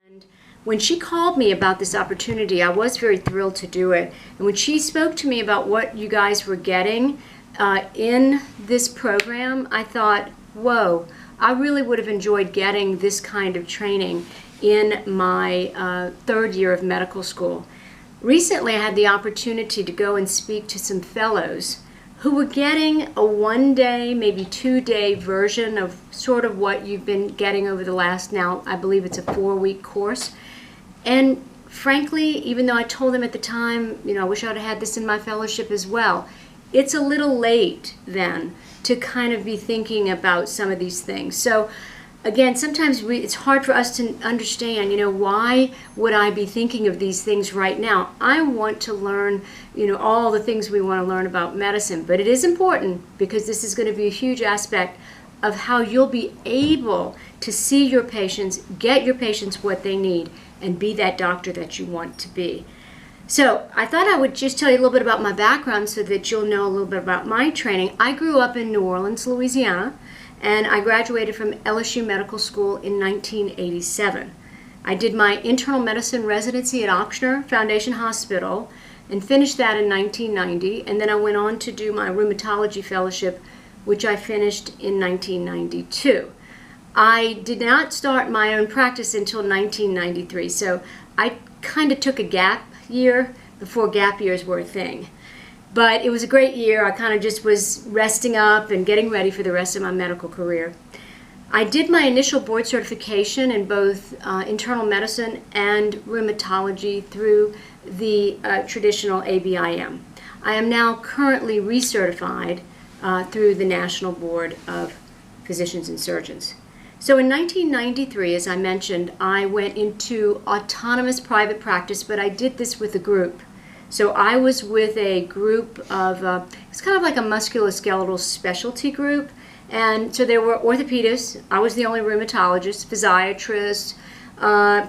And when she called me about this opportunity, I was very thrilled to do it. And when she spoke to me about what you guys were getting in this program, I thought, whoa, I really would have enjoyed getting this kind of training in my third year of medical school. Recently, I had the opportunity to go and speak to some fellows who were getting a one-day, maybe two-day version of sort of what you've been getting over the last, now I believe it's a 4-week course. And frankly, even though I told them at the time, I wish I'd had this in my fellowship as well, it's a little late then to kind of be thinking about some of these things. So again, sometimes it's hard for us to understand, why would I be thinking of these things right now? I want to learn, all the things we want to learn about medicine. But it is important because this is going to be a huge aspect of how you'll be able to see your patients, get your patients what they need, and be that doctor that you want to be. So I thought I would just tell you a little bit about my background so that you'll know a little bit about my training. I grew up in New Orleans, Louisiana, and I graduated from LSU Medical School in 1987. I did my internal medicine residency at Ochsner Foundation Hospital and finished that in 1990, and then I went on to do my rheumatology fellowship, which I finished in 1992. I did not start my own practice until 1993, so I kind of took a gap year before gap years were a thing. But it was a great year. I kind of just was resting up and getting ready for the rest of my medical career. I did my initial board certification in both internal medicine and rheumatology through the traditional ABIM. I am now currently recertified through the National Board of Physicians and Surgeons. So in 1993, as I mentioned, I went into autonomous private practice, but I did this with a group. So I was with a group of, it's kind of like a musculoskeletal specialty group. And so there were orthopedists, I was the only rheumatologist, physiatrists,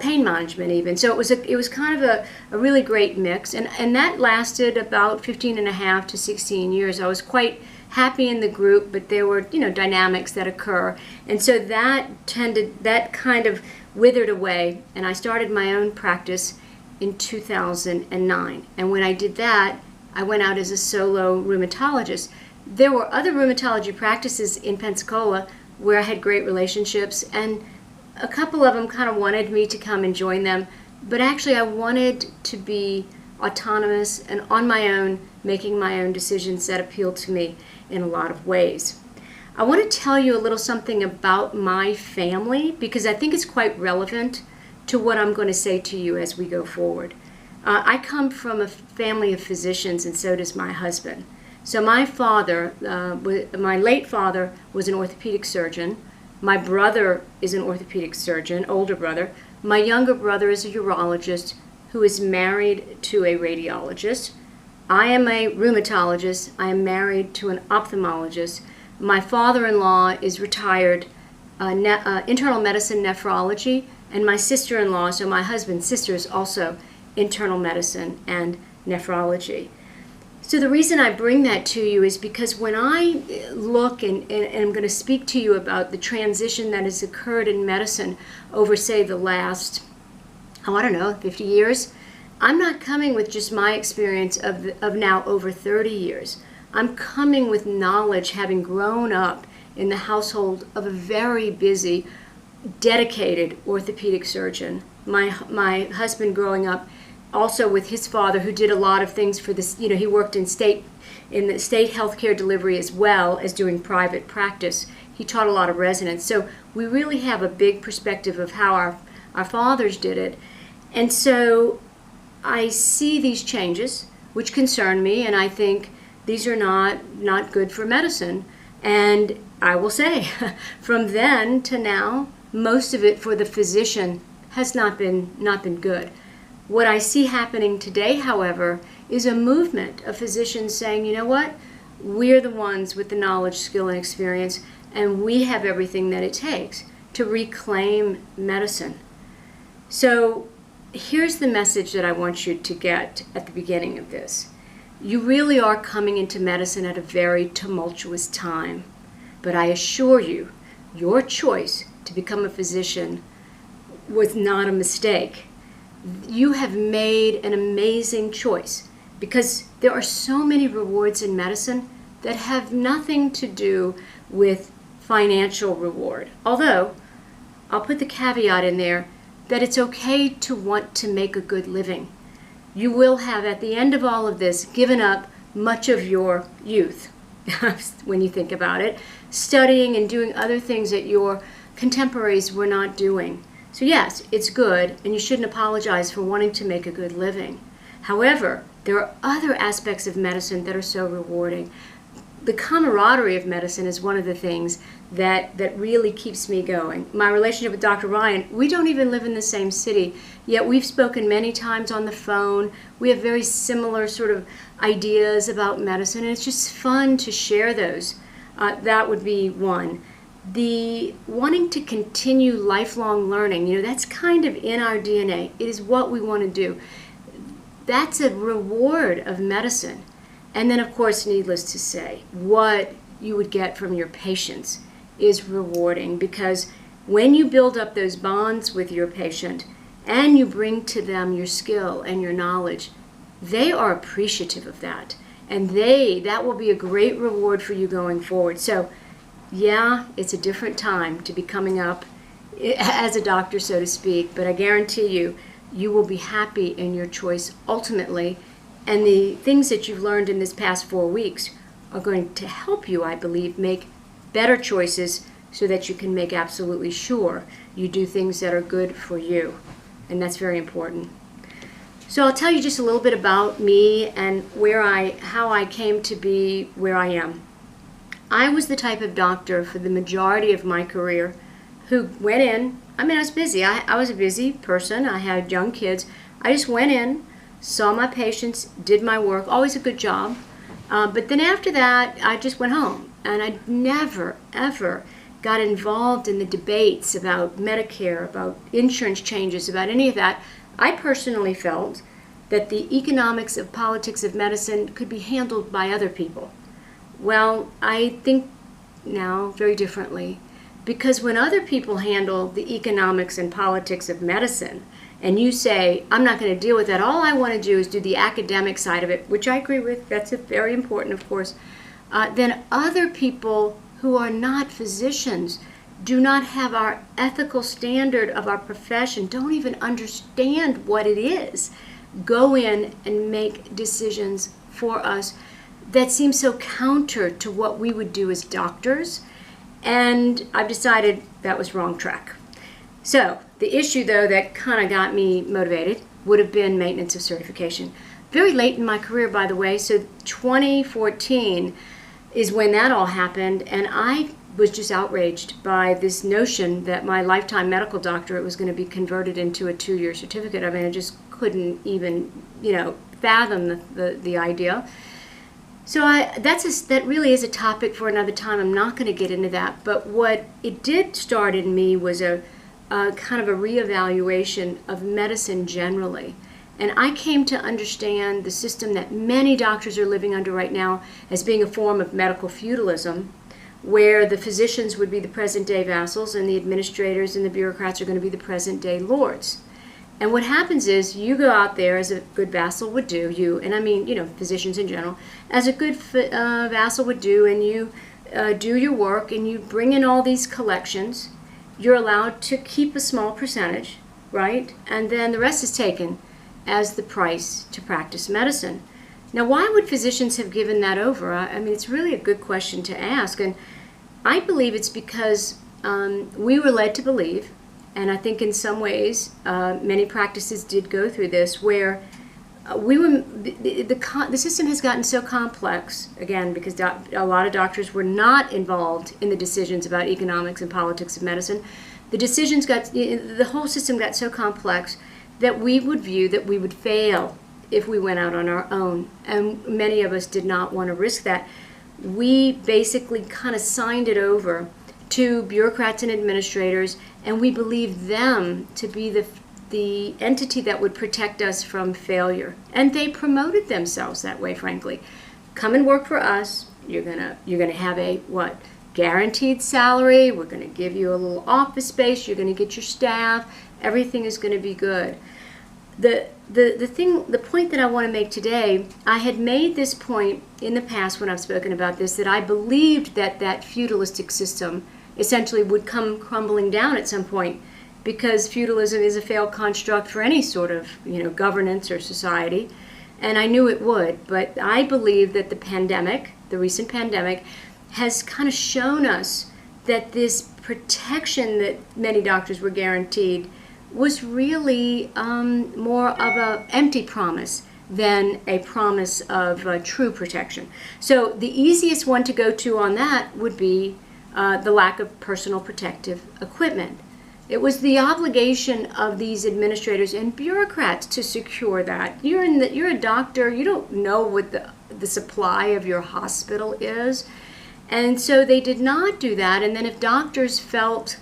pain management even. So it was kind of a really great mix. And that lasted about 15 and a half to 16 years. I was quite happy in the group, but there were, dynamics that occur. And so that kind of withered away. And I started my own practice in 2009. And when I did that, I went out as a solo rheumatologist. There were other rheumatology practices in Pensacola where I had great relationships, and a couple of them kind of wanted me to come and join them. But actually, I wanted to be autonomous and on my own, making my own decisions that appealed to me in a lot of ways. I want to tell you a little something about my family because I think it's quite relevant to what I'm going to say to you as we go forward. I come from a family of physicians, and so does my husband. So my father, my late father, was an orthopedic surgeon. My brother is an orthopedic surgeon, older brother. My younger brother is a urologist who is married to a radiologist. I am a rheumatologist. I am married to an ophthalmologist. My father-in-law is retired internal medicine nephrology, and my sister-in-law, so my husband's sister, is also internal medicine and nephrology. So the reason I bring that to you is because when I look and I'm going to speak to you about the transition that has occurred in medicine over, say, the last, 50 years, I'm not coming with just my experience of now over 30 years. I'm coming with knowledge, having grown up in the household of a very busy, dedicated orthopedic surgeon. My husband growing up also with his father, who did a lot of things for this, he worked in the state healthcare delivery as well as doing private practice. He taught a lot of residents. So we really have a big perspective of how our fathers did it. And so I see these changes, which concern me, and I think these are not good for medicine. And I will say, from then to now, most of it for the physician has not been good. What I see happening today, however, is a movement of physicians saying, you know what, we're the ones with the knowledge, skill, and experience, and we have everything that it takes to reclaim medicine. So here's the message that I want you to get at the beginning of this. You really are coming into medicine at a very tumultuous time, but I assure you, your choice to become a physician was not a mistake. You have made an amazing choice, because there are so many rewards in medicine that have nothing to do with financial reward. Although, I'll put the caveat in there that it's okay to want to make a good living. You will have, at the end of all of this, given up much of your youth, when you think about it, studying and doing other things that your contemporaries were not doing. So yes, it's good, and you shouldn't apologize for wanting to make a good living. However, there are other aspects of medicine that are so rewarding. The camaraderie of medicine is one of the things that really keeps me going. My relationship with Dr. Ryan, we don't even live in the same city, yet we've spoken many times on the phone. We have very similar sort of ideas about medicine, and it's just fun to share those. That would be one. The wanting to continue lifelong learning, that's kind of in our DNA. It is what we want to do. That's a reward of medicine. And then, of course, needless to say, what you would get from your patients is rewarding, because when you build up those bonds with your patient and you bring to them your skill and your knowledge, they are appreciative of that. And that will be a great reward for you going forward. So, yeah, it's a different time to be coming up as a doctor, so to speak, but I guarantee you, you will be happy in your choice ultimately. And the things that you've learned in this past 4 weeks are going to help you, I believe, make better choices so that you can make absolutely sure you do things that are good for you. And that's very important. So I'll tell you just a little bit about me and how I came to be where I am. I was the type of doctor for the majority of my career who went in. I was busy. I was a busy person. I had young kids. I just went in, saw my patients, did my work, always a good job. But then after that, I just went home. And I never, ever got involved in the debates about Medicare, about insurance changes, about any of that. I personally felt that the economics of politics of medicine could be handled by other people. Well, I think now very differently, because when other people handle the economics and politics of medicine, and you say, I'm not going to deal with that, all I want to do is do the academic side of it, which I agree with, that's very important, of course, then other people who are not physicians, do not have our ethical standard of our profession, don't even understand what it is, go in and make decisions for us that seem so counter to what we would do as doctors. And I've decided that was wrong track. So the issue, though, that kind of got me motivated would have been maintenance of certification. Very late in my career, by the way, so 2014 is when that all happened, and I was just outraged by this notion that my lifetime medical doctorate was going to be converted into a 2-year certificate. I just couldn't even, fathom the idea. So that really is a topic for another time. I'm not going to get into that. But what it did start in me was a kind of a reevaluation of medicine generally. And I came to understand the system that many doctors are living under right now as being a form of medical feudalism, where the physicians would be the present-day vassals and the administrators and the bureaucrats are going to be the present-day lords. And what happens is you go out there, as a good vassal would do, physicians in general, as a good vassal would do, and you do your work and you bring in all these collections. You're allowed to keep a small percentage, right? And then the rest is taken as the price to practice medicine. Now, why would physicians have given that over? It's really a good question to ask. And I believe it's because we were led to believe, and I think in some ways many practices did go through this, where the system has gotten so complex, again, because a lot of doctors were not involved in the decisions about economics and politics of medicine. The whole system got so complex that we would view that we would fail if we went out on our own. And many of us did not want to risk that. We basically kind of signed it over to bureaucrats and administrators, and we believed them to be the entity that would protect us from failure. And they promoted themselves that way, frankly. Come and work for us. You're gonna have a guaranteed salary. We're going to give you a little office space. You're going to get your staff. Everything is going to be good. The point that I want to make today, I had made this point in the past when I've spoken about this, that I believed that that feudalistic system essentially would come crumbling down at some point, because feudalism is a failed construct for any sort of, governance or society, and I knew it would. But I believe that the recent pandemic, has kind of shown us that this protection that many doctors were guaranteed was really more of an empty promise than a promise of true protection. So the easiest one to go to on that would be the lack of personal protective equipment. It was the obligation of these administrators and bureaucrats to secure that. You're a doctor. You don't know what the supply of your hospital is. And so they did not do that. And then if doctors felt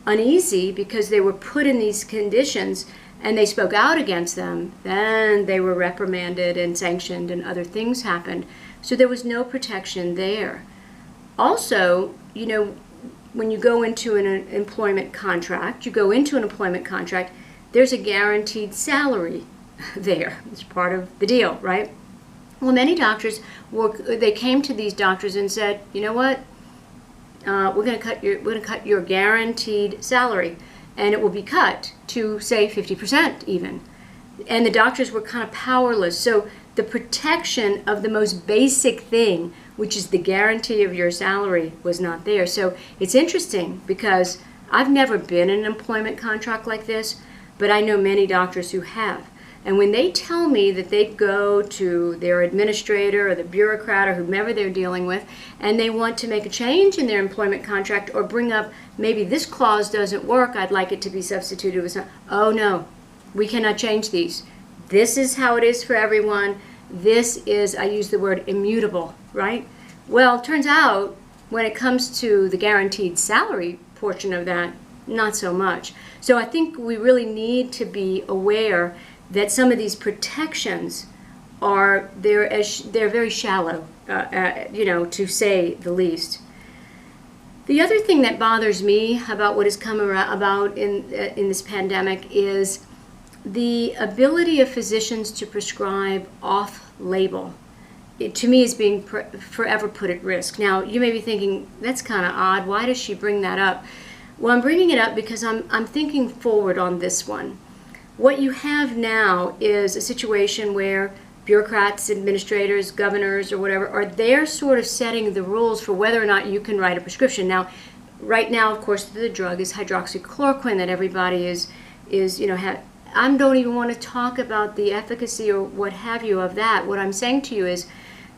uneasy because they were put in these conditions and they spoke out against them, then they were reprimanded and sanctioned and other things happened. So there was no protection there. Also, when you go into an employment contract, there's a guaranteed salary there. It's part of the deal, right? Well, many doctors, they came to these doctors and said, you know what? We're going to cut your guaranteed salary, and it will be cut to, say, 50% even. And the doctors were kind of powerless. So the protection of the most basic thing, which is the guarantee of your salary, was not there. So it's interesting, because I've never been in an employment contract like this, but I know many doctors who have. And when they tell me that they go to their administrator or the bureaucrat or whomever they're dealing with, and they want to make a change in their employment contract or bring up, maybe this clause doesn't work, I'd like it to be substituted with something. Oh no, we cannot change these. This is how it is for everyone. This is, I use the word immutable, right? Well, it turns out when it comes to the guaranteed salary portion of that, not so much. So I think we really need to be aware that some of these protections they're very shallow, to say the least. The other thing that bothers me about what has come about in this pandemic is the ability of physicians to prescribe off-label. It, to me, is being forever put at risk. Now, you may be thinking, that's kind of odd. Why does she bring that up? Well, I'm bringing it up because I'm thinking forward on this one. What you have now is a situation where bureaucrats, administrators, governors, or whatever, they're sort of setting the rules for whether or not you can write a prescription. Now, right now, of course, the drug is hydroxychloroquine that everybody I don't even want to talk about the efficacy or what have you of that. What I'm saying to you is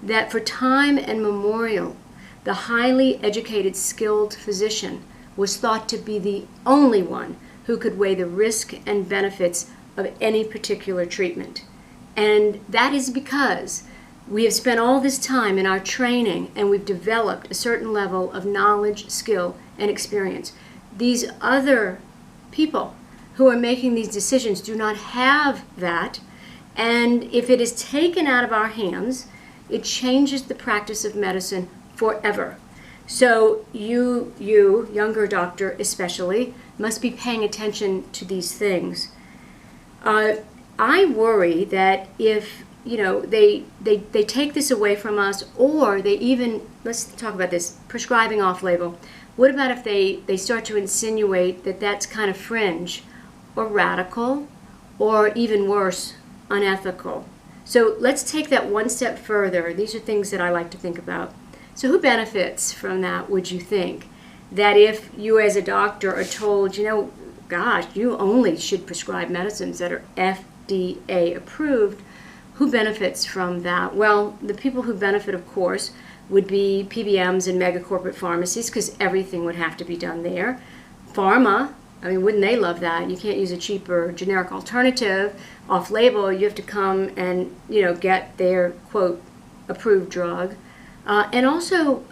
that for time immemorial, the highly educated, skilled physician was thought to be the only one who could weigh the risk and benefits of any particular treatment. And that is because we have spent all this time in our training and we've developed a certain level of knowledge, skill, and experience. These other people who are making these decisions do not have that, and if it is taken out of our hands, it changes the practice of medicine forever. So you, younger doctor especially, must be paying attention to these things. I worry that if they take this away from us, or they even, let's talk about this, prescribing off-label. What about if they start to insinuate that that's kind of fringe or radical or even worse, unethical? So let's take that one step further. These are things that I like to think about. So who benefits from that, would you think? That if you as a doctor are told, gosh, you only should prescribe medicines that are FDA approved, who benefits from that? Well, the people who benefit, of course, would be PBMs and mega corporate pharmacies, because everything would have to be done there. Pharma, wouldn't they love that? You can't use a cheaper generic alternative off-label. You have to come and, get their, quote, approved drug. And also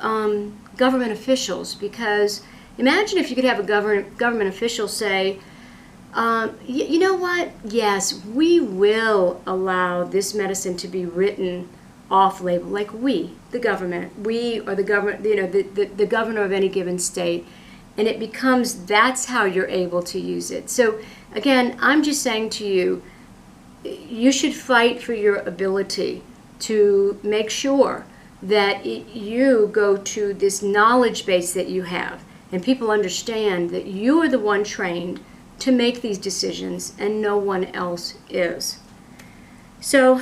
government officials, because imagine if you could have a government official say, you know what, yes, we will allow this medicine to be written off-label, like we, the government, we or the government, the governor of any given state, and it becomes that's how you're able to use it. So again, I'm just saying to you, you should fight for your ability to make sure that you go to this knowledge base that you have, and people understand that you are the one trained to make these decisions and no one else is. So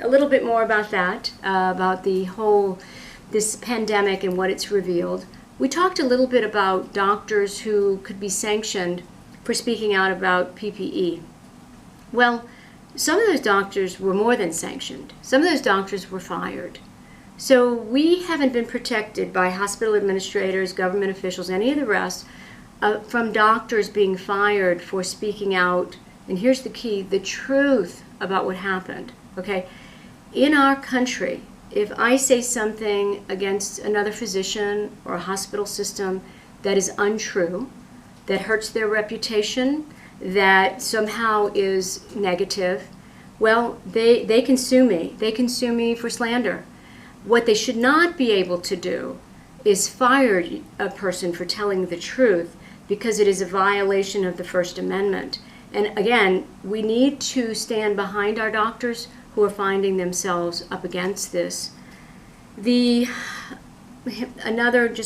a little bit more about that, about this pandemic and what it's revealed. We talked a little bit about doctors who could be sanctioned for speaking out about PPE. Well, some of those doctors were more than sanctioned. Some of those doctors were fired. So we haven't been protected by hospital administrators, government officials, any of the rest, from doctors being fired for speaking out, and here's the key, the truth about what happened, okay? In our country, if I say something against another physician or a hospital system that is untrue, that hurts their reputation, that somehow is negative, well, they can sue me. They can sue me for slander. What they should not be able to do is fire a person for telling the truth, because it is a violation of the First Amendment. And again, we need to stand behind our doctors who are finding themselves up against this. Just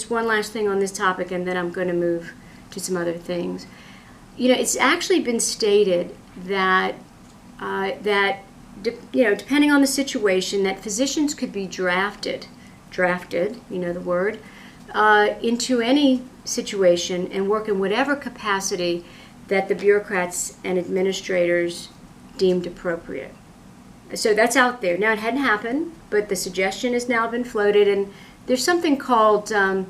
one last thing on this topic, and then I'm going to move to some other things. It's actually been stated that depending on the situation, that physicians could be drafted, the word, into any situation and work in whatever capacity that the bureaucrats and administrators deemed appropriate. So that's out there. Now, it hadn't happened, but the suggestion has now been floated, and there's something called, I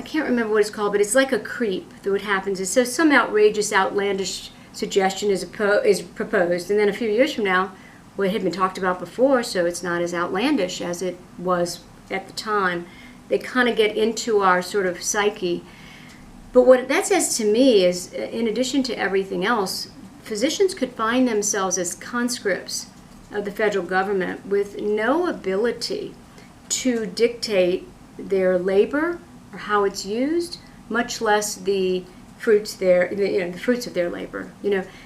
can't remember what it's called, but it's like a creep that what happens is, so some outrageous, outlandish suggestion is proposed, and then a few years from now, well, it had been talked about before, so it's not as outlandish as it was at the time. They kind of get into our sort of psyche. But what that says to me is, in addition to everything else, physicians could find themselves as conscripts of the federal government with no ability to dictate their labor or how it's used, much less the fruits of their labor.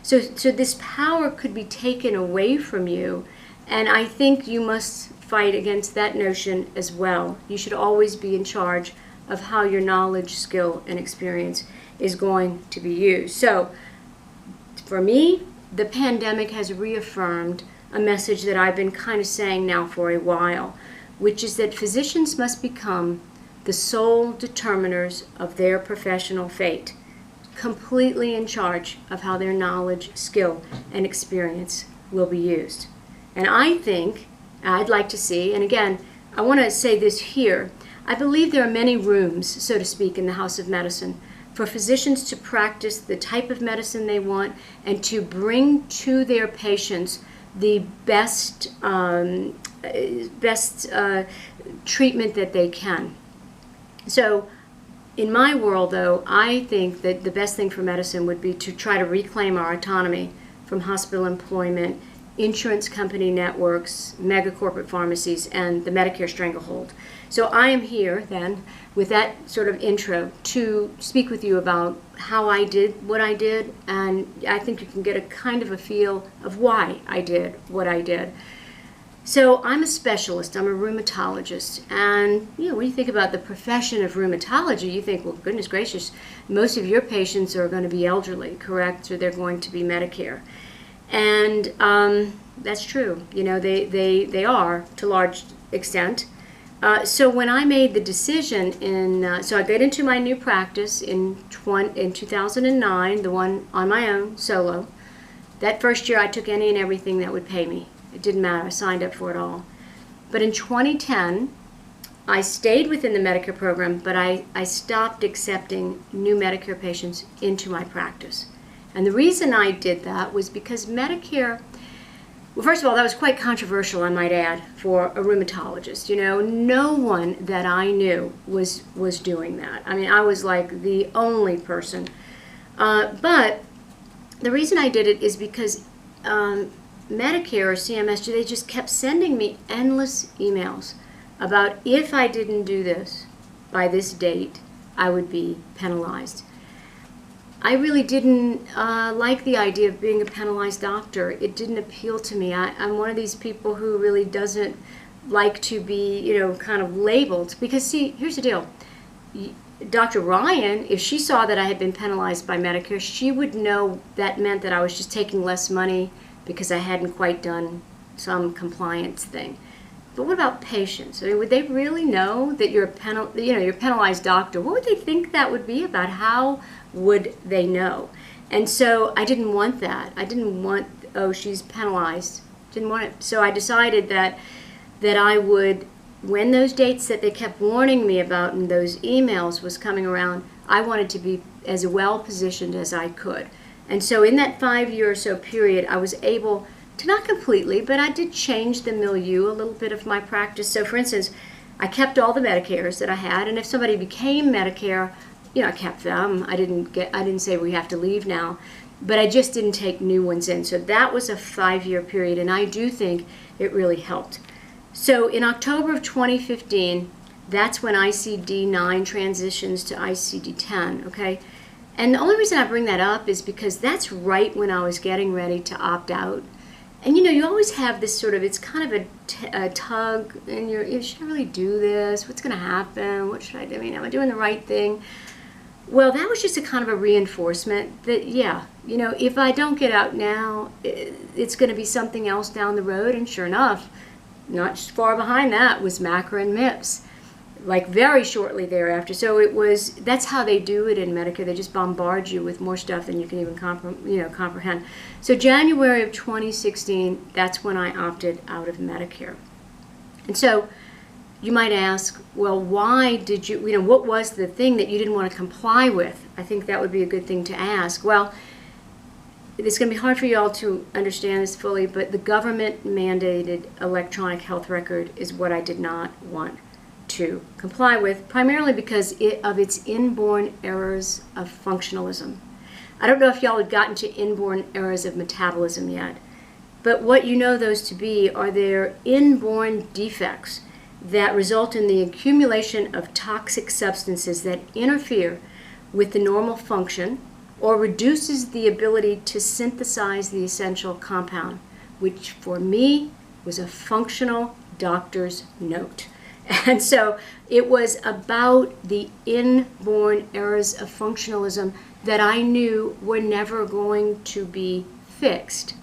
So this power could be taken away from you, and I think you must fight against that notion as well. You should always be in charge of how your knowledge, skill, and experience is going to be used. So for me, the pandemic has reaffirmed a message that I've been kind of saying now for a while, which is that physicians must become the sole determiners of their professional fate, completely in charge of how their knowledge, skill, and experience will be used. And I think, I'd like to see, and again, I want to say this here, I believe there are many rooms, so to speak, in the House of Medicine for physicians to practice the type of medicine they want and to bring to their patients the best treatment that they can. So in my world, though, I think that the best thing for medicine would be to try to reclaim our autonomy from hospital employment, insurance company networks, mega corporate pharmacies, and the Medicare stranglehold. So I am here then with that sort of intro to speak with you about how I did what I did, and I think you can get a kind of a feel of why I did what I did. So I'm a specialist, I'm a rheumatologist, and when you think about the profession of rheumatology, you think, well, goodness gracious, most of your patients are going to be elderly, correct? So they're going to be Medicare. And that's true. They are to a large extent. So when I made the decision so I got into my new practice in 2009, the one on my own, solo. That first year I took any and everything that would pay me. It didn't matter, I signed up for it all. But in 2010, I stayed within the Medicare program, but I stopped accepting new Medicare patients into my practice. And the reason I did that was because Medicare, well, first of all, that was quite controversial, I might add, for a rheumatologist. No one that I knew was doing that. I mean, I was like the only person. But the reason I did it is because Medicare or CMS, they just kept sending me endless emails about if I didn't do this by this date, I would be penalized. I really didn't like the idea of being a penalized doctor. It didn't appeal to me. I'm one of these people who really doesn't like to be, kind of labeled. Because, see, here's the deal. Dr. Ryan, if she saw that I had been penalized by Medicare, she would know that meant that I was just taking less money because I hadn't quite done some compliance thing. But what about patients? I mean, would they really know that you're you're a penalized doctor? What would they think that would be about? How would they know? And so I didn't want that. I didn't want, oh, she's penalized. Didn't want it. So I decided that I would, when those dates that they kept warning me about and those emails was coming around, I wanted to be as well positioned as I could. And so in that 5-year or so period, I was able to, not completely, but I did change the milieu a little bit of my practice. So for instance, I kept all the Medicares that I had, and if somebody became Medicare, I kept them. I didn't say we have to leave now, but I just didn't take new ones in. So that was a 5-year period, and I do think it really helped. So in October of 2015, that's when ICD-9 transitions to ICD-10, okay? And the only reason I bring that up is because that's right when I was getting ready to opt out. And you always have this sort of, it's kind of a tug, and should I really do this? What's going to happen? What should I do? Am I doing the right thing? Well, that was just a kind of a reinforcement that, if I don't get out now, it's going to be something else down the road. And sure enough, not far behind that was MACRA and MIPS, like very shortly thereafter. So that's how they do it in Medicare. They just bombard you with more stuff than you can even comprehend. So January of 2016, that's when I opted out of Medicare. And so you might ask, well, why did you, what was the thing that you didn't want to comply with? I think that would be a good thing to ask. Well, it's going to be hard for you all to understand this fully, but the government mandated electronic health record is what I did not want to comply with, primarily because of its inborn errors of functionalism. I don't know if y'all had gotten to inborn errors of metabolism yet, but what you know those to be are their inborn defects that result in the accumulation of toxic substances that interfere with the normal function or reduces the ability to synthesize the essential compound, which for me was a functional doctor's note. And so it was about the inborn errors of functionalism that I knew were never going to be fixed.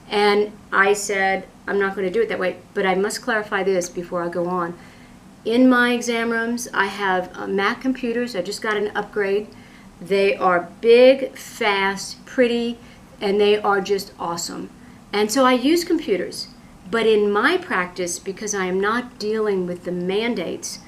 And I said, I'm not going to do it that way, but I must clarify this before I go on. In my exam rooms, I have Mac computers. I just got an upgrade. They are big, fast, pretty, and they are just awesome. And so I use computers. But in my practice, because I am not dealing with the mandates,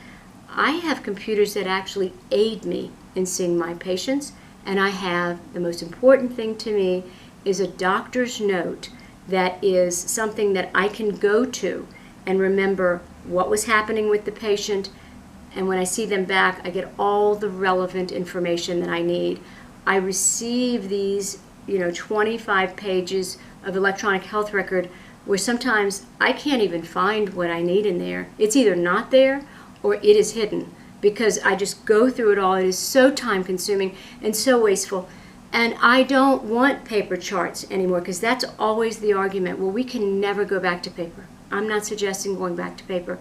I have computers that actually aid me in seeing my patients. And I have, the most important thing to me, is a doctor's note that is something that I can go to and remember what was happening with the patient. And when I see them back, I get all the relevant information that I need. I receive these, 25 pages of electronic health record where sometimes I can't even find what I need in there. It's either not there or it is hidden because I just go through it all. It is so time consuming and so wasteful. And I don't want paper charts anymore because that's always the argument. Well, we can never go back to paper. I'm not suggesting going back to paper.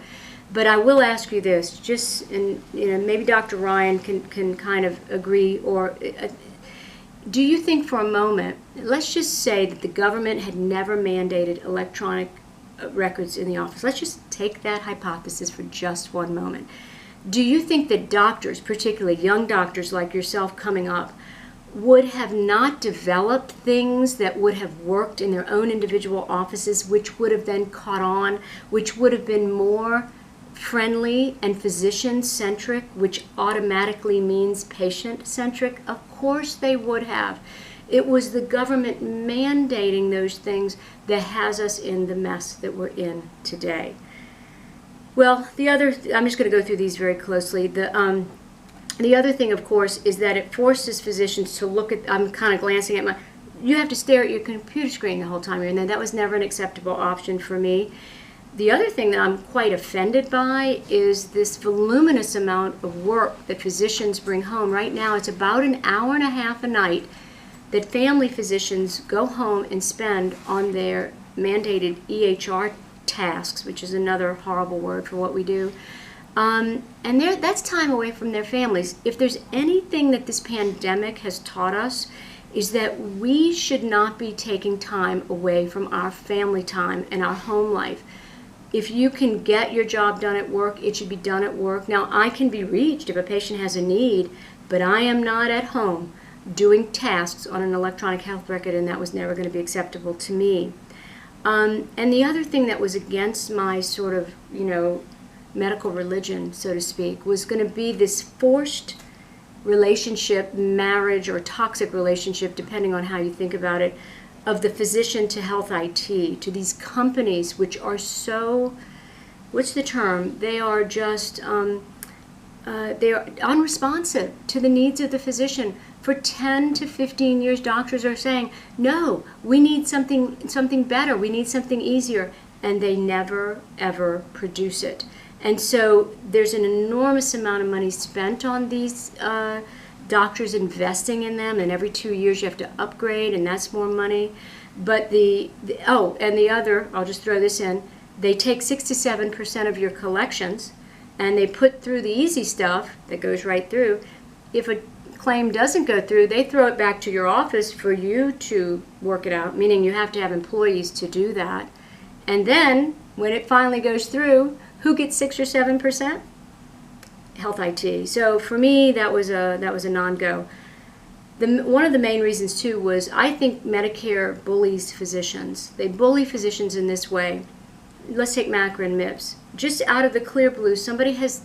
But I will ask you this, and maybe Dr. Ryan can kind of agree, or do you think for a moment, let's just say that the government had never mandated electronic records in the office. Let's just take that hypothesis for just one moment. Do you think that doctors, particularly young doctors like yourself coming up, would have not developed things that would have worked in their own individual offices, which would have then caught on, which would have been more friendly and physician-centric, which automatically means patient-centric? Of course they would have. It was the government mandating those things that has us in the mess that we're in today. Well, I'm just going to go through these very closely. The other thing, of course, is that it forces physicians to look at, I'm kind of glancing at you have to stare at your computer screen the whole time you're in there. That was never an acceptable option for me. The other thing that I'm quite offended by is this voluminous amount of work that physicians bring home. Right now, it's about an hour and a half a night that family physicians go home and spend on their mandated EHR tasks, which is another horrible word for what we do. And that's time away from their families. If there's anything that this pandemic has taught us, is that we should not be taking time away from our family time and our home life. If you can get your job done at work, it should be done at work. Now, I can be reached if a patient has a need, but I am not at home doing tasks on an electronic health record, and that was never going to be acceptable to me. And the other thing that was against my sort of, medical religion, so to speak, was going to be this forced relationship, marriage, or toxic relationship, depending on how you think about it, of the physician to health IT, to these companies which are so, what's the term? They are just, they are unresponsive to the needs of the physician. For 10 to 15 years, doctors are saying, no, we need something better, we need something easier, and they never, ever produce it. And so there's an enormous amount of money spent on these doctors investing in them, and every 2 years you have to upgrade, and that's more money. But and the other, I'll just throw this in, they take 6 to 7% of your collections, and they put through the easy stuff that goes right through. If a claim doesn't go through, they throw it back to your office for you to work it out, meaning you have to have employees to do that. And then, when it finally goes through, who gets 6 or 7%? Health IT. So for me, that was a non-go. One of the main reasons too was I think Medicare bullies physicians. They bully physicians in this way. Let's take MACRA and MIPS. Just out of the clear blue, somebody has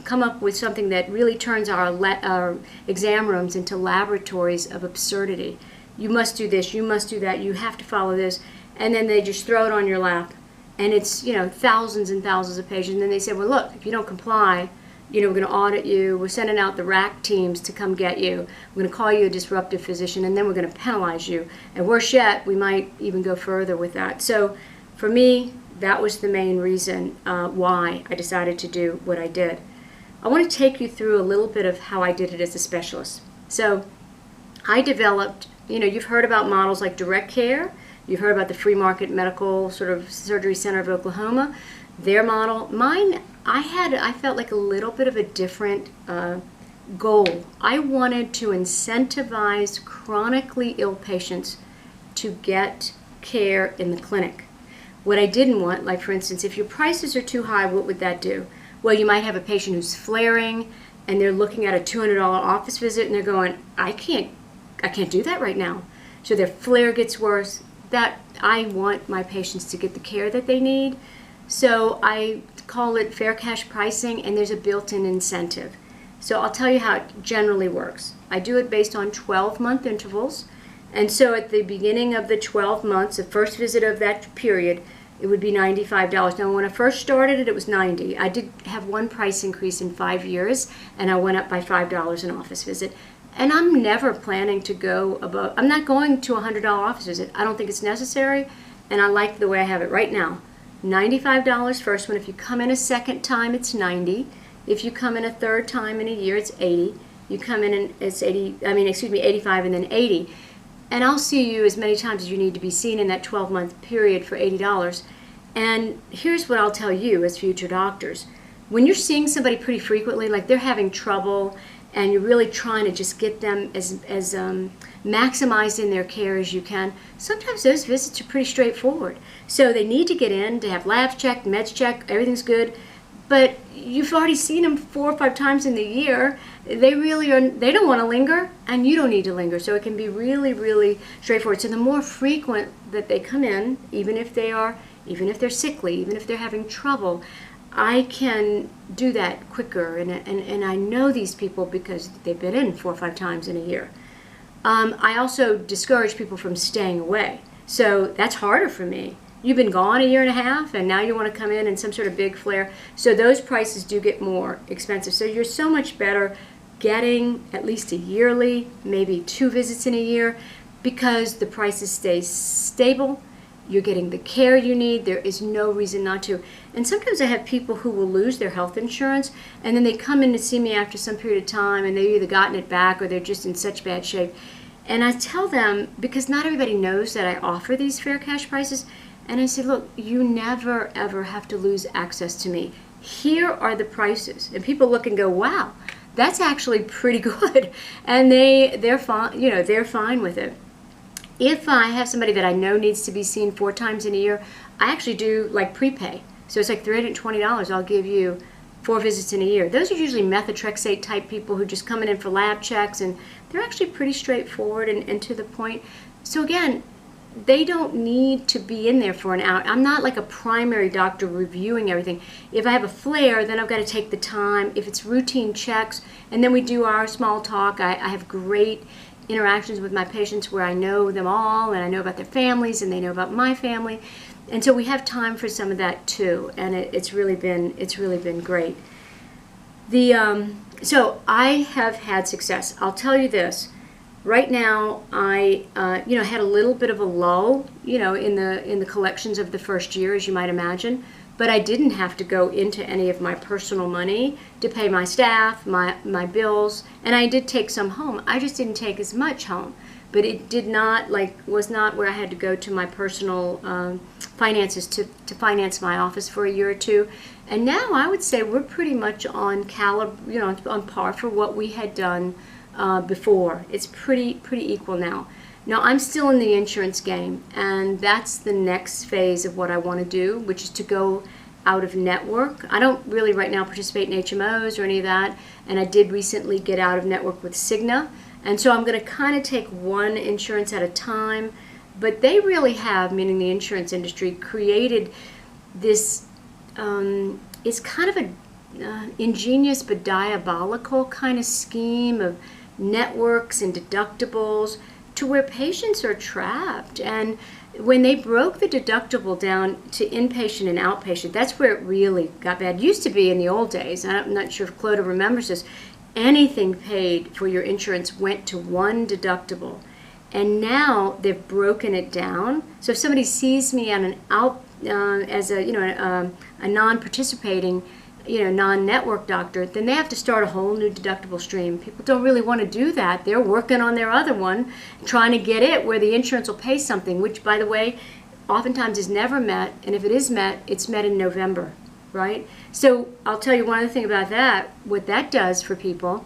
come up with something that really turns our exam rooms into laboratories of absurdity. You must do this, you must do that, you have to follow this, and then they just throw it on your lap. And it's, thousands and thousands of pages. And then they say, well, look, if you don't comply, we're going to audit you. We're sending out the RAC teams to come get you. We're going to call you a disruptive physician, and then we're going to penalize you. And worse yet, we might even go further with that. So for me, that was the main reason why I decided to do what I did. I want to take you through a little bit of how I did it as a specialist. So I developed, you've heard about models like Direct Care. You've heard about the Free Market Medical sort of Surgery Center of Oklahoma, their model. Mine, I felt like a little bit of a different goal. I wanted to incentivize chronically ill patients to get care in the clinic. What I didn't want, like for instance, if your prices are too high, what would that do? Well, you might have a patient who's flaring and they're looking at a $200 office visit and they're going, I can't do that right now. So their flare gets worse. That I want my patients to get the care that they need. So I call it fair cash pricing, and there's a built-in incentive. So I'll tell you how it generally works. I do it based on 12-month intervals. And so at the beginning of the 12 months, the first visit of that period, it would be $95. Now when I first started it, it was $90. I did have one price increase in 5 years, and I went up by $5 an office visit. And I'm never planning to go above, I'm not going to a $100 office visit. I don't think it's necessary, and I like the way I have it right now. $95 first one. If you come in a second time, it's $90. If you come in a third time in a year, it's $80. You come in and it's $85 and then $80. And I'll see you as many times as you need to be seen in that 12-month period for $80. And here's what I'll tell you as future doctors. When you're seeing somebody pretty frequently, like they're having trouble, and you're really trying to just get them as maximized in their care as you can, sometimes those visits are pretty straightforward. So they need to get in, to have labs checked, meds checked, everything's good, but you've already seen them 4 or 5 times in the year. They don't want to linger, and you don't need to linger. So it can be really, really straightforward. So the more frequent that they come in, even if they're sickly, even if they're having trouble, I can do that quicker, and I know these people because they've been in 4 or 5 times in a year. I also discourage people from staying away. So that's harder for me. You've been gone a year and a half, and now you want to come in some sort of big flare. So those prices do get more expensive. So you're so much better getting at least a yearly, maybe 2 visits in a year, because the prices stay stable. You're getting the care you need. There is no reason not to. And sometimes I have people who will lose their health insurance, and then they come in to see me after some period of time, and they've either gotten it back or they're just in such bad shape. And I tell them, because not everybody knows that I offer these fair cash prices, and I say, look, you never ever have to lose access to me. Here are the prices. And people look and go, wow, that's actually pretty good. And they're fine, they're fine with it. If I have somebody that I know needs to be seen 4 times in a year, I actually do like prepay. So it's like $320. I'll give you 4 visits in a year. Those are usually methotrexate type people who just coming in for lab checks, and they're actually pretty straightforward and to the point. So again, they don't need to be in there for an hour. I'm not like a primary doctor reviewing everything. If I have a flare, then I've got to take the time. If it's routine checks, and then we do our small talk. I have great interactions with my patients where I know them all, and I know about their families, and they know about my family. And so we have time for some of that too, and it's really been great. So I have had success. I'll tell you this. Right now, I had a little bit of a lull, in the collections of the first year, as you might imagine. But I didn't have to go into any of my personal money to pay my staff, my bills, and I did take some home. I just didn't take as much home. But it did not, was not where I had to go to my personal finances to finance my office for a year or two. And now I would say we're pretty much on on par for what we had done before. It's pretty equal now. Now I'm still in the insurance game, and that's the next phase of what I want to do, which is to go out of network. I don't really right now participate in HMOs or any of that, and I did recently get out of network with Cigna. And so I'm going to kind of take one insurance at a time, but they really have, meaning the insurance industry, created this, it's kind of a ingenious but diabolical kind of scheme of networks and deductibles to where patients are trapped. And when they broke the deductible down to inpatient and outpatient, that's where it really got bad. It used to be in the old days, I'm not sure if Clodagh remembers this, anything paid for your insurance went to one deductible. And now they've broken it down. So if somebody sees me on an as a non-participating, non-network doctor, then they have to start a whole new deductible stream. People don't really want to do that. They're working on their other one, trying to get it where the insurance will pay something, which, by the way, oftentimes is never met. And if it is met, it's met in November, right? So I'll tell you one other thing about that. What that does for people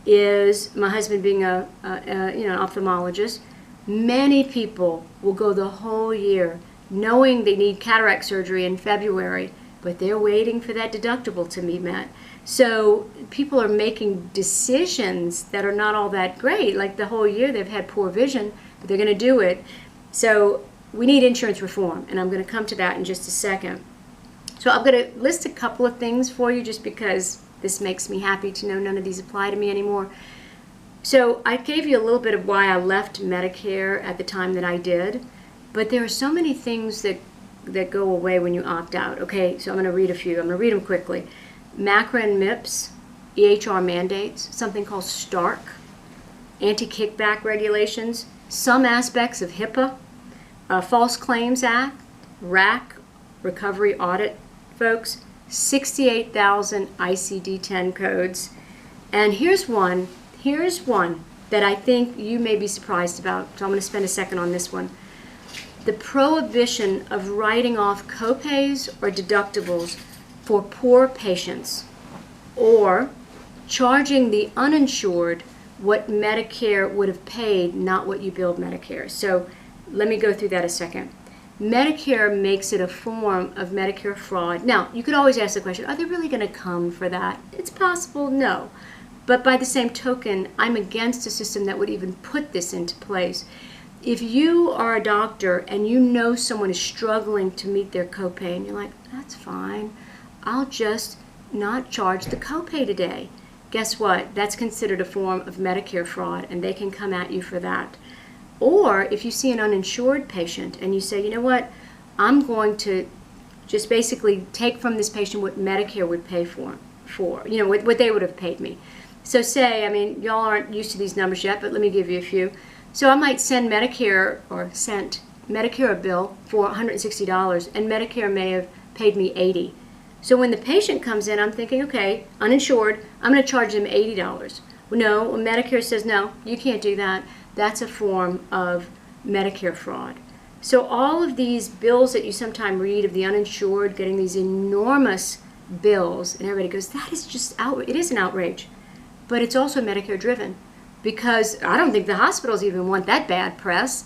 is, my husband being an ophthalmologist, many people will go the whole year knowing they need cataract surgery in February, but they're waiting for that deductible to be met. So people are making decisions that are not all that great. Like the whole year they've had poor vision, but they're going to do it. So we need insurance reform, and I'm going to come to that in just a second. So I'm going to list a couple of things for you just because this makes me happy to know none of these apply to me anymore. So I gave you a little bit of why I left Medicare at the time that I did, but there are so many things that go away when you opt out. Okay, so I'm going to read a few. I'm going to read them quickly. MACRA and MIPS, EHR mandates, something called STARK, anti-kickback regulations, some aspects of HIPAA, False Claims Act, RAC, Recovery Audit, folks, 68,000 ICD-10 codes. And here's one that I think you may be surprised about, so I'm going to spend a second on this one. The prohibition of writing off copays or deductibles for poor patients, or charging the uninsured what Medicare would have paid, not what you billed Medicare. So let me go through that a second. Medicare makes it a form of Medicare fraud. Now, you could always ask the question, are they really going to come for that? It's possible, no. But by the same token, I'm against a system that would even put this into place. If you are a doctor and you know someone is struggling to meet their copay, and you're like, that's fine, I'll just not charge the copay today. Guess what? That's considered a form of Medicare fraud, and they can come at you for that. Or if you see an uninsured patient and you say, you know what, I'm going to just basically take from this patient what Medicare would pay for what they would have paid me. So say, y'all aren't used to these numbers yet, but let me give you a few. So I might send Medicare or sent Medicare a bill for $160, and Medicare may have paid me $80. So when the patient comes in, I'm thinking, okay, uninsured, I'm going to charge them $80. Well, no, when Medicare says, no, you can't do that. That's a form of Medicare fraud. So all of these bills that you sometimes read of the uninsured getting these enormous bills, and everybody goes, that is just outrage. It is an outrage, but it's also Medicare driven, because I don't think the hospitals even want that bad press,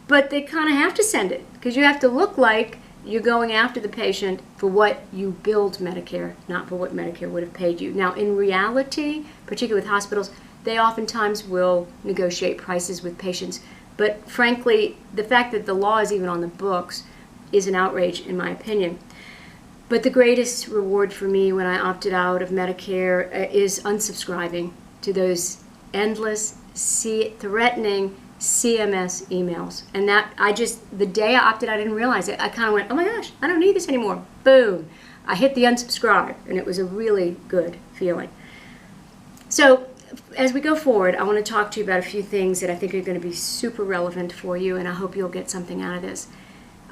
but they kind of have to send it, because you have to look like you're going after the patient for what you billed Medicare, not for what Medicare would have paid you. Now, in reality, particularly with hospitals, they oftentimes will negotiate prices with patients. But frankly, the fact that the law is even on the books is an outrage, in my opinion. But the greatest reward for me when I opted out of Medicare is unsubscribing to those endless, threatening CMS emails. And that, the day I opted out, I didn't realize it. I kind of went, oh my gosh, I don't need this anymore. Boom. I hit the unsubscribe, and it was a really good feeling. So as we go forward, I want to talk to you about a few things that I think are going to be super relevant for you, and I hope you'll get something out of this.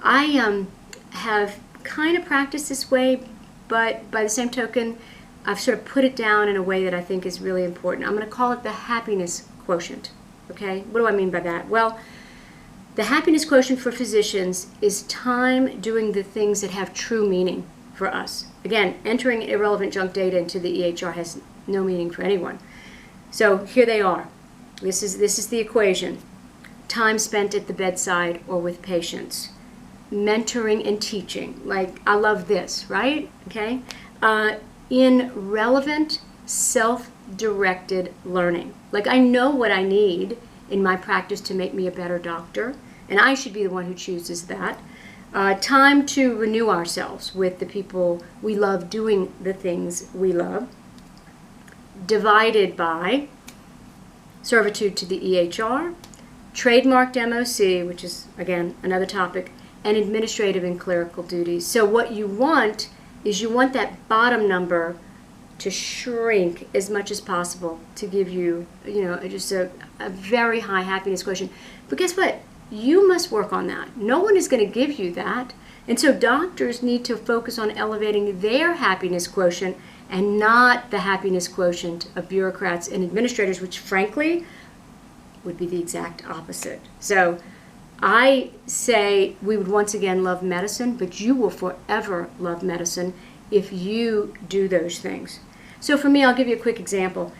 I have kind of practiced this way, but by the same token, I've sort of put it down in a way that I think is really important. I'm going to call it the happiness quotient. Okay? What do I mean by that? Well, the happiness quotient for physicians is time doing the things that have true meaning for us. Again, entering irrelevant junk data into the EHR has no meaning for anyone. So here they are. This is the equation. Time spent at the bedside or with patients. Mentoring and teaching. Like, I love this, right? Okay? In relevant, self-directed learning. Like, I know what I need in my practice to make me a better doctor, and I should be the one who chooses that. Time to renew ourselves with the people we love doing the things we love. Divided by servitude to the EHR, trademarked MOC, which is, again, another topic, and administrative and clerical duties. So what you want is you want that bottom number to shrink as much as possible to give you, just a very high happiness quotient. But guess what? You must work on that. No one is going to give you that. And so doctors need to focus on elevating their happiness quotient and not the happiness quotient of bureaucrats and administrators, which frankly would be the exact opposite. So I say we would once again love medicine, but you will forever love medicine if you do those things. So for me, I'll give you a quick example.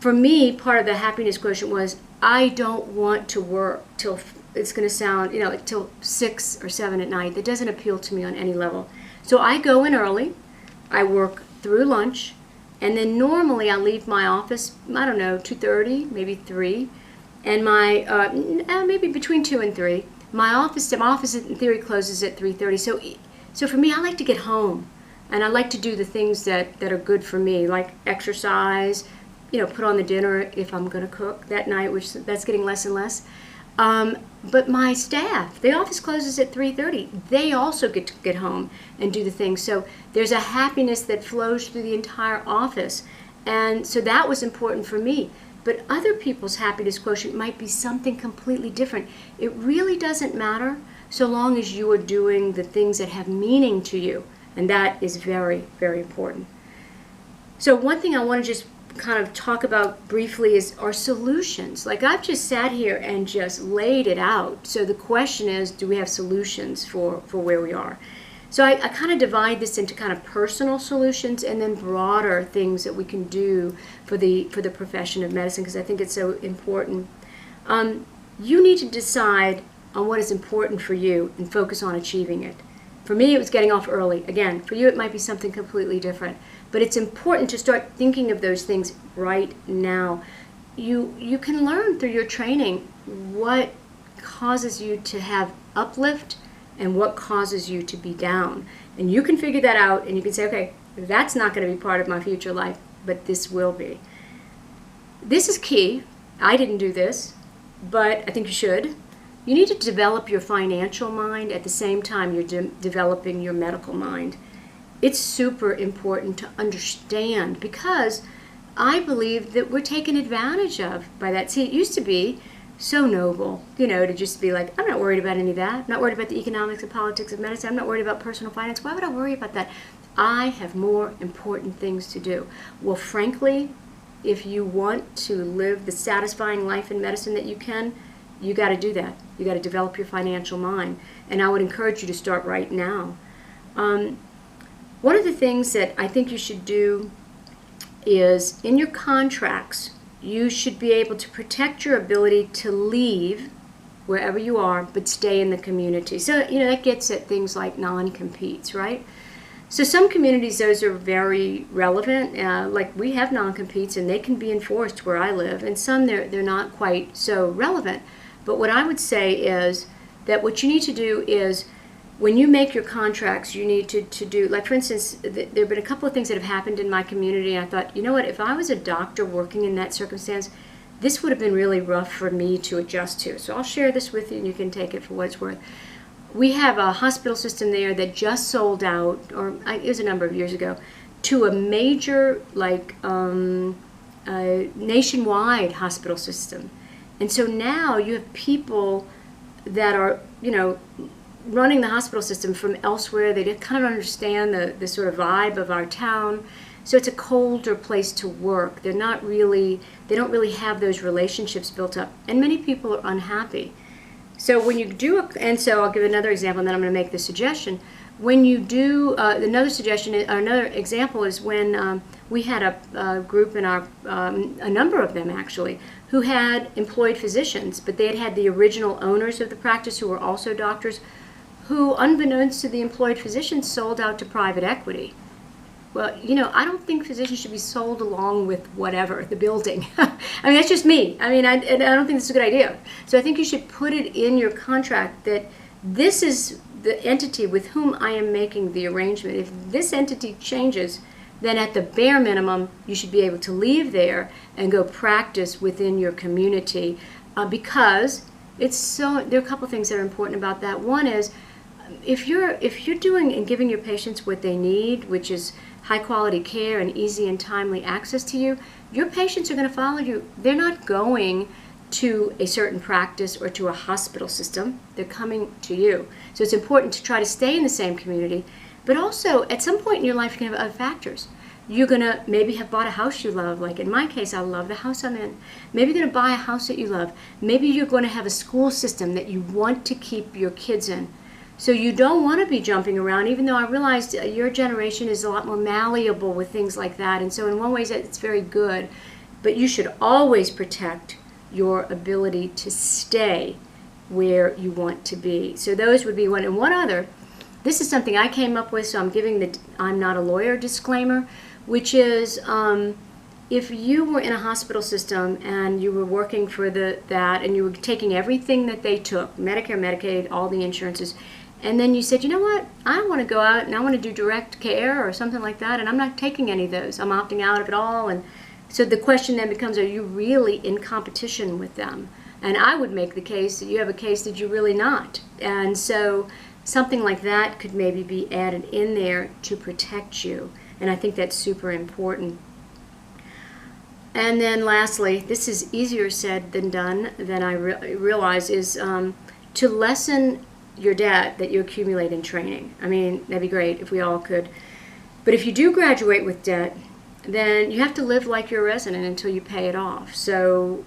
For me, part of the happiness quotient was I don't want to work till, it's going to sound, till 6 or 7 at night. That doesn't appeal to me on any level. So I go in early, I work through lunch, and then normally I leave my office, 2:30, maybe 3, and my, maybe between 2 and 3. My office in theory closes at 3:30. So for me, I like to get home, and I like to do the things that are good for me, like exercise, put on the dinner if I'm going to cook that night, which that's getting less and less. But my staff, the office closes at 3:30. They also get to get home and do the things. So there's a happiness that flows through the entire office. And so that was important for me. But other people's happiness quotient might be something completely different. It really doesn't matter so long as you are doing the things that have meaning to you. And that is very, very important. So one thing I want to just kind of talk about briefly is our solutions. Like, I've just sat here and just laid it out. So the question is, do we have solutions for where we are? So I kind of divide this into kind of personal solutions and then broader things that we can do for the profession of medicine, because I think it's so important. You need to decide on what is important for you and focus on achieving it. For me, it was getting off early. Again, for you, it might be something completely different. But it's important to start thinking of those things right now. You can learn through your training what causes you to have uplift and what causes you to be down. And you can figure that out, and you can say, okay, that's not going to be part of my future life, but this will be. This is key. I didn't do this, but I think you should. You need to develop your financial mind at the same time you're developing your medical mind. It's super important to understand, because I believe that we're taken advantage of by that. See, it used to be so noble, to just be like, I'm not worried about any of that. I'm not worried about the economics and politics of medicine. I'm not worried about personal finance. Why would I worry about that? I have more important things to do. Well, frankly, if you want to live the satisfying life in medicine that you can, you got to do that. You got to develop your financial mind. And I would encourage you to start right now. One of the things that I think you should do is in your contracts, you should be able to protect your ability to leave wherever you are, but stay in the community. So, that gets at things like non-competes, right? So some communities, those are very relevant. Like we have non-competes and they can be enforced where I live. And some, they're not quite so relevant. But what I would say is that what you need to do is when you make your contracts, you need to do, like for instance, there have been a couple of things that have happened in my community. And I thought, you know what, if I was a doctor working in that circumstance, this would have been really rough for me to adjust to. So I'll share this with you and you can take it for what it's worth. We have a hospital system there that just sold out, or it was a number of years ago, to a major, nationwide hospital system. And so now you have people that are, running the hospital system from elsewhere. They kind of understand the sort of vibe of our town. So it's a colder place to work. They don't really have those relationships built up. And many people are unhappy. So when you do, and so I'll give another example and then I'm going to make the suggestion. When you do, another example is when we had a group in our, a number of them actually, who had employed physicians, but they had the original owners of the practice who were also doctors, who, unbeknownst to the employed physicians, sold out to private equity. Well, I don't think physicians should be sold along with whatever, the building. I mean, that's just me. I mean, I don't think this is a good idea. So I think you should put it in your contract that this is the entity with whom I am making the arrangement. If this entity changes, then at the bare minimum, you should be able to leave there and go practice within your community because there are a couple things that are important about that. One is, if you're doing and giving your patients what they need, which is high quality care and easy and timely access to you, your patients are going to follow you. They're not going to a certain practice or to a hospital system. They're coming to you. So it's important to try to stay in the same community, but also at some point in your life you can have other factors. You're going to maybe have bought a house you love. Like in my case, I love the house I'm in. Maybe you're going to buy a house that you love. Maybe you're going to have a school system that you want to keep your kids in. So you don't want to be jumping around, even though I realized your generation is a lot more malleable with things like that. And so in one way, it's very good. But you should always protect your ability to stay where you want to be. So those would be one. And one other, this is something I came up with, so I'm giving the I'm not a lawyer disclaimer, which is if you were in a hospital system and you were working for that and you were taking everything that they took, Medicare, Medicaid, all the insurances, and then you said, you know what, I want to go out and I want to do direct care or something like that, and I'm not taking any of those. I'm opting out of it all. And so the question then becomes, are you really in competition with them? And I would make the case that you have a case that you're really not. And so something like that could maybe be added in there to protect you. And I think that's super important. And then lastly, this is easier said than done, than I realize, is to lessen your debt that you accumulate in training. I mean, that'd be great if we all could. But if you do graduate with debt, then you have to live like you're a resident until you pay it off. So,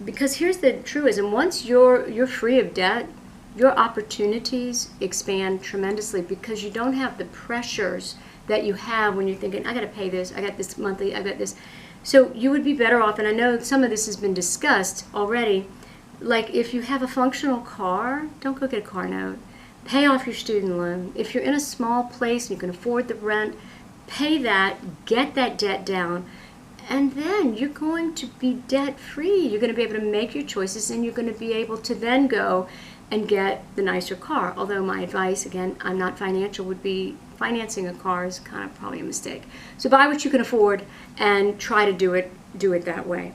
because here's the truism, once you're free of debt, your opportunities expand tremendously because you don't have the pressures that you have when you're thinking, I got to pay this, I got this monthly, I got this. So you would be better off, and I know some of this has been discussed already, like if you have a functional car, don't go get a car note. Pay off your student loan. If you're in a small place and you can afford the rent, pay that, get that debt down, and then you're going to be debt free. You're going to be able to make your choices and you're going to be able to then go and get the nicer car. Although my advice, again, I'm not financial, would be financing a car is kind of probably a mistake. So buy what you can afford and try to do it that way.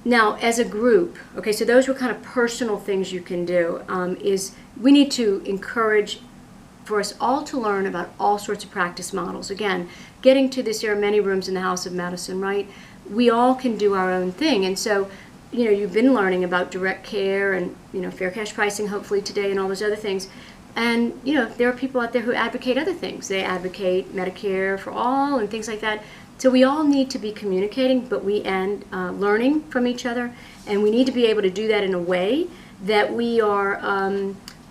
Now, as a group, okay, so those were kind of personal things you can do, is we need to encourage for us all to learn about all sorts of practice models. Again, getting to this, there are many rooms in the House of Medicine, right? We all can do our own thing. And so, you've been learning about direct care and, fair cash pricing hopefully today and all those other things. And, there are people out there who advocate other things. They advocate Medicare for all and things like that. So we all need to be communicating, but learning from each other. And we need to be able to do that in a way that we are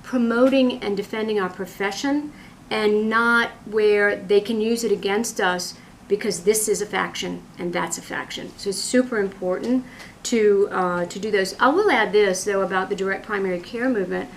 promoting and defending our profession, and not where they can use it against us because this is a faction and that's a faction. So it's super important to do those. I will add this, though, about the direct primary care movement.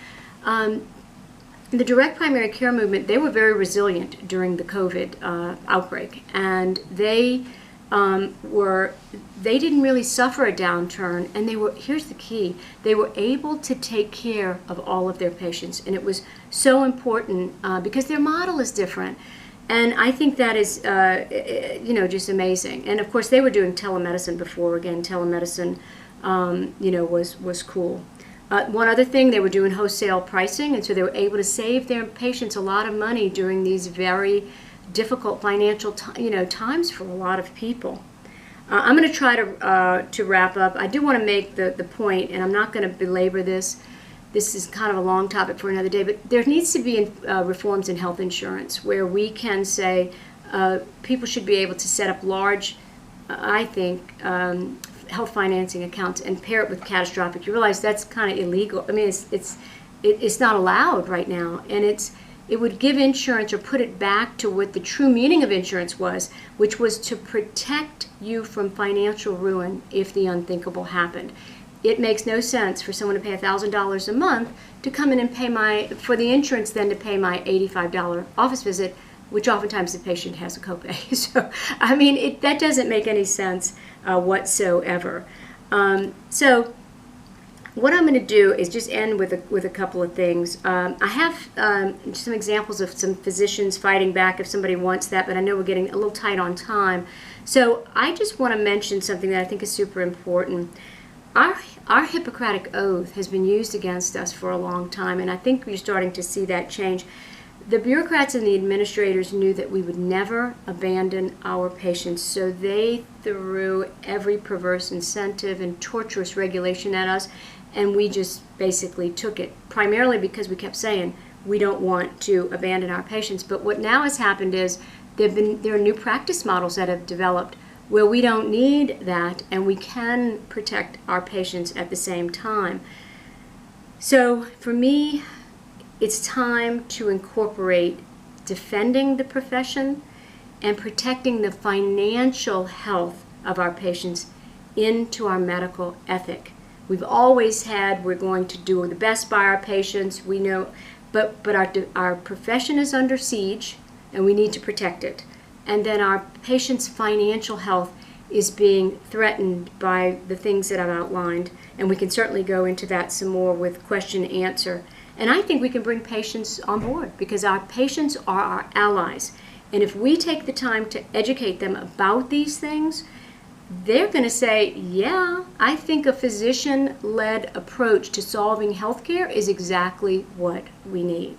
The direct primary care movement, they were very resilient during the COVID outbreak, and they didn't really suffer a downturn, and here's the key, they were able to take care of all of their patients, and it was so important because their model is different. And I think that is, just amazing. And of course, they were doing telemedicine before. Again, telemedicine, was cool. One other thing, they were doing wholesale pricing, and so they were able to save their patients a lot of money during these very difficult financial, times for a lot of people. I'm going to try to wrap up. I do want to make the point, and I'm not going to belabor this. This is kind of a long topic for another day, but there needs to be reforms in health insurance where we can say people should be able to set up large, I think, health financing accounts and pair it with catastrophic. You realize that's kind of illegal. I mean, it's not allowed right now, and it would give insurance, or put it back to what the true meaning of insurance was, which was to protect you from financial ruin if the unthinkable happened. It makes no sense for someone to pay $1,000 a month to come in and pay for the insurance, then to pay my $85 office visit, which oftentimes the patient has a copay. So, I mean, that doesn't make any sense whatsoever. So, what I'm going to do is just end with a couple of things. I have some examples of some physicians fighting back if somebody wants that, but I know we're getting a little tight on time. So, I just want to mention something that I think is super important. Our Hippocratic Oath has been used against us for a long time, and I think we're starting to see that change. The bureaucrats and the administrators knew that we would never abandon our patients, so they threw every perverse incentive and torturous regulation at us, and we just basically took it, primarily because we kept saying we don't want to abandon our patients. But what now has happened is there are new practice models that have developed where we don't need that, and we can protect our patients at the same time. So for me, it's time to incorporate defending the profession and protecting the financial health of our patients into our medical ethic. We've always had, we're going to do the best by our patients, we know, but our profession is under siege, and we need to protect it. And then our patients' financial health is being threatened by the things that I've outlined, and we can certainly go into that some more with question and answer. And I think we can bring patients on board because our patients are our allies. And if we take the time to educate them about these things, they're going to say, yeah, I think a physician-led approach to solving healthcare is exactly what we need.